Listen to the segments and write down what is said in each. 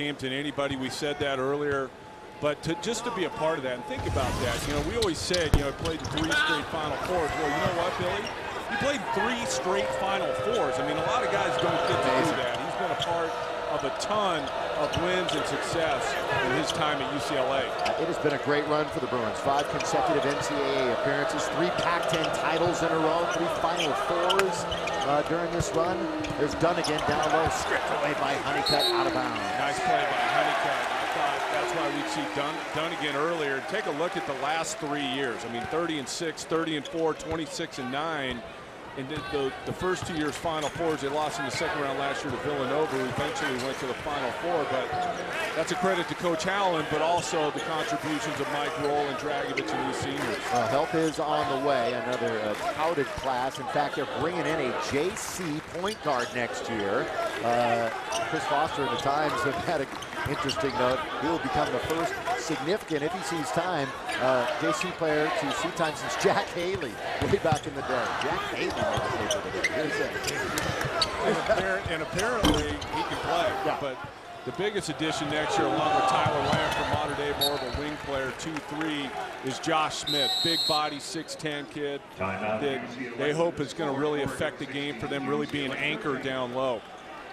game to anybody. We said that earlier. But just to be a part of that, and think about that. You know, we always said, you know, played in 3 straight Final Fours. Well, you know what, Billy? He played 3 straight Final Fours. I mean, a lot of guys don't get to do that. He's been a part of a ton of wins and success in his time at UCLA. It has been a great run for the Bruins. 5 consecutive NCAA appearances, 3 Pac-10 titles in a row, 3 Final Fours during this run. There's Dunnigan down low, stripped away by Honeycutt, out of bounds. Nice play by Honeycutt. I thought that's why we'd see Dunnigan earlier. Take a look at the last 3 years. I mean, 30-6, 30-4, 26-9. And the first 2 years Final Fours, they lost in the second round last year to Villanova, who eventually went to the Final Four. But that's a credit to Coach Allen, but also the contributions of Mike Roll and Dragovich and these seniors. Help is on the way. Another touted class. In fact, they're bringing in a JC point guard next year. Chris Foster and the Times have had an interesting note. He will become the first significant, if he sees time, JC player to see time since Jack Haley way back in the day. Jack Haley made the paper today. And apparently he can play. Yeah. But the biggest addition next year, along with Tyler Lamb from Mater Dei, more of a wing player, 2-3, is Josh Smith. Big body, 6'10" kid that they hope is going to really affect the game for them, really being anchored down low.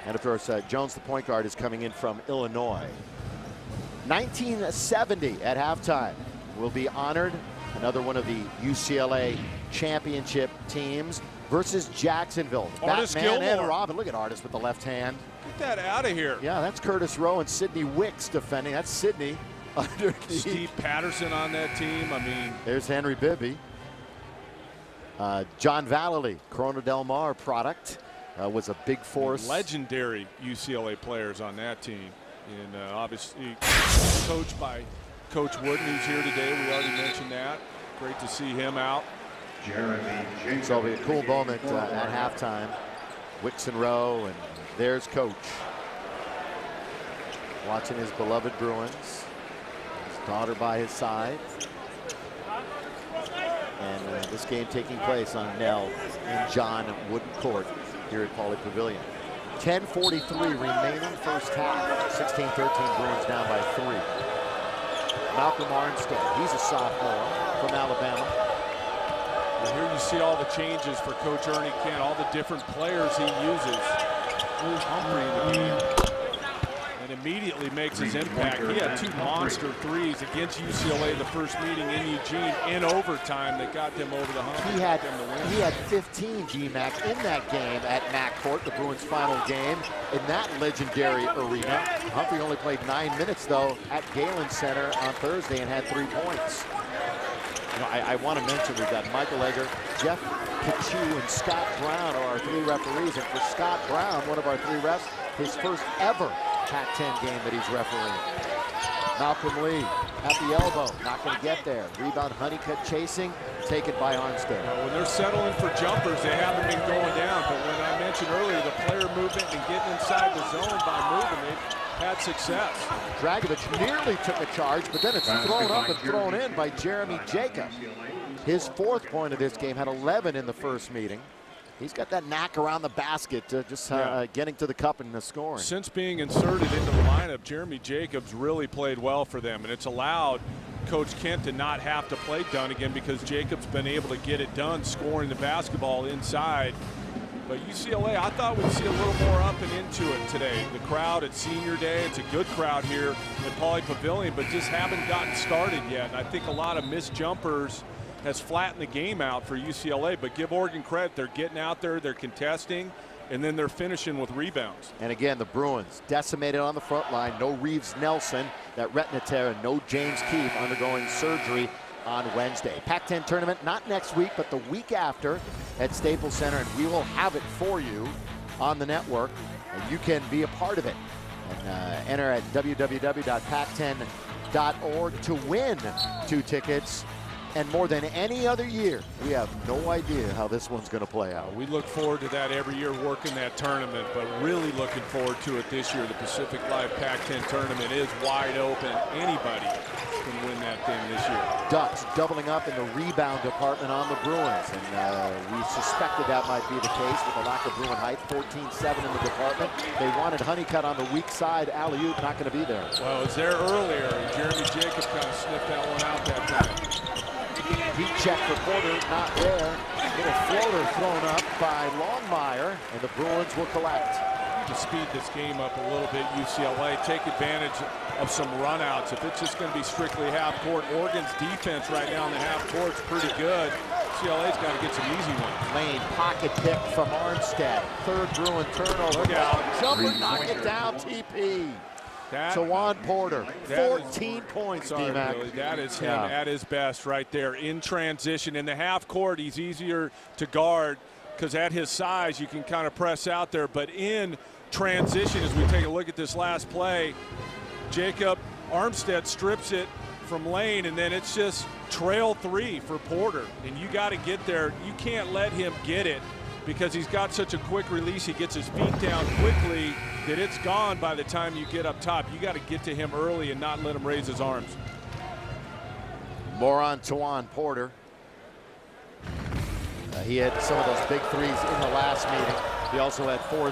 And of course, Jones, the point guard, is coming in from Illinois. 1970 at halftime will be honored. Another one of the UCLA championship teams versus Jacksonville. Artis Batman Gilmore. and Robin. Look at Artis with the left hand. Get that out of here. Yeah, that's Curtis Rowe and Sidney Wicks defending. That's Sidney underneath. Steve Patterson on that team. I mean, there's Henry Bibby. John Vallely, Corona Del Mar product, was a big force. Legendary UCLA players on that team. And obviously coached by Coach Wooden, who's here today. We already mentioned that. Great to see him out. So it'll be a cool moment at halftime. Wicks and Rowe, and there's Coach. Watching his beloved Bruins. His daughter by his side. And this game taking place on Nell and John Wooden Court here at Pauley Pavilion. 10:43 remaining first half. 16-13 Bruins down by 3. Malcolm Armstead, he's a sophomore from Alabama. And here you see all the changes for Coach Ernie Kent, all the different players he uses. Here's Humphrey in the game. And immediately makes his impact. He had 2 monster threes against UCLA the first meeting in Eugene in overtime that got them over the hump. He had 15 GMAC in that game at Mac Court, the Bruins' final game in that legendary arena. Humphrey only played 9 minutes though at Galen Center on Thursday and had 3 points. You know, I want to mention we've got Michael Egger, Jeff Kachu, and Scott Brown are our 3 referees. And for Scott Brown, one of our 3 refs, his first ever Pac-10 game that he's refereeing. Malcolm Lee at the elbow, not going to get there. Rebound, Honeycutt chasing, taken by Armstead. When they're settling for jumpers, they haven't been going down. But when I mentioned earlier, the player movement and getting inside the zone by moving, they've had success. Dragovich nearly took a charge, but then it's thrown up and thrown in by Jeremy Jacob. His 4th point of this game, had 11 in the first meeting. He's got that knack around the basket, just getting to the cup and the scoring. Since being inserted into the lineup, Jeremy Jacobs really played well for them, and it's allowed Coach Kent to not have to play Dunnigan because Jacobs been able to get it done, scoring the basketball inside. But UCLA, I thought we'd see a little more up and into it today. The crowd at Senior Day, it's a good crowd here at Pauley Pavilion, but just haven't gotten started yet. And I think a lot of missed jumpers has flattened the game out for UCLA, but give Oregon credit. They're getting out there, they're contesting, and then they're finishing with rebounds. And again, the Bruins decimated on the front line. No Reeves Nelson, that retina tear, and no James Keefe undergoing surgery on Wednesday. Pac-10 tournament, not next week, but the week after at Staples Center, and we will have it for you on the network, and you can be a part of it. And enter at www.pac10.org to win 2 tickets And more than any other year, we have no idea how this one's going to play out. We look forward to that every year, working that tournament, but really looking forward to it this year. The Pacific Live Pac-10 tournament is wide open. Anybody can win that thing this year. Ducks doubling up in the rebound department on the Bruins, and we suspected that might be the case with the lack of Bruin height. 14-7 in the department. They wanted Honeycutt on the weak side. Alley-oop not going to be there. Well, it was there earlier, and Jeremy Jacobs kind of sniffed that one out that time. Deep check for Porter, not there. Little floater thrown up by Longmire, and the Bruins will collect. To speed this game up a little bit, UCLA take advantage of some runouts. If it's just going to be strictly half court, Oregon's defense right now in the half court's pretty good. UCLA's got to get some easy ones. Lane pocket pick from Armstead. Third Bruin turnover. Look out. Jumper, knock it down, TP. Tajuan Porter, 14 points, D-Mac. Really, that is him at his best right there in transition. In the half court, he's easier to guard because at his size, you can kind of press out there. But in transition, as we take a look at this last play, Jacob Armstead strips it from Lane, and then it's just trail three for Porter. And you got to get there. You can't let him get it because he's got such a quick release. He gets his feet down quickly that it's gone by the time you get up top. You got to get to him early and not let him raise his arms. More on Tajuan Porter. He had some of those big threes in the last meeting. He also had 4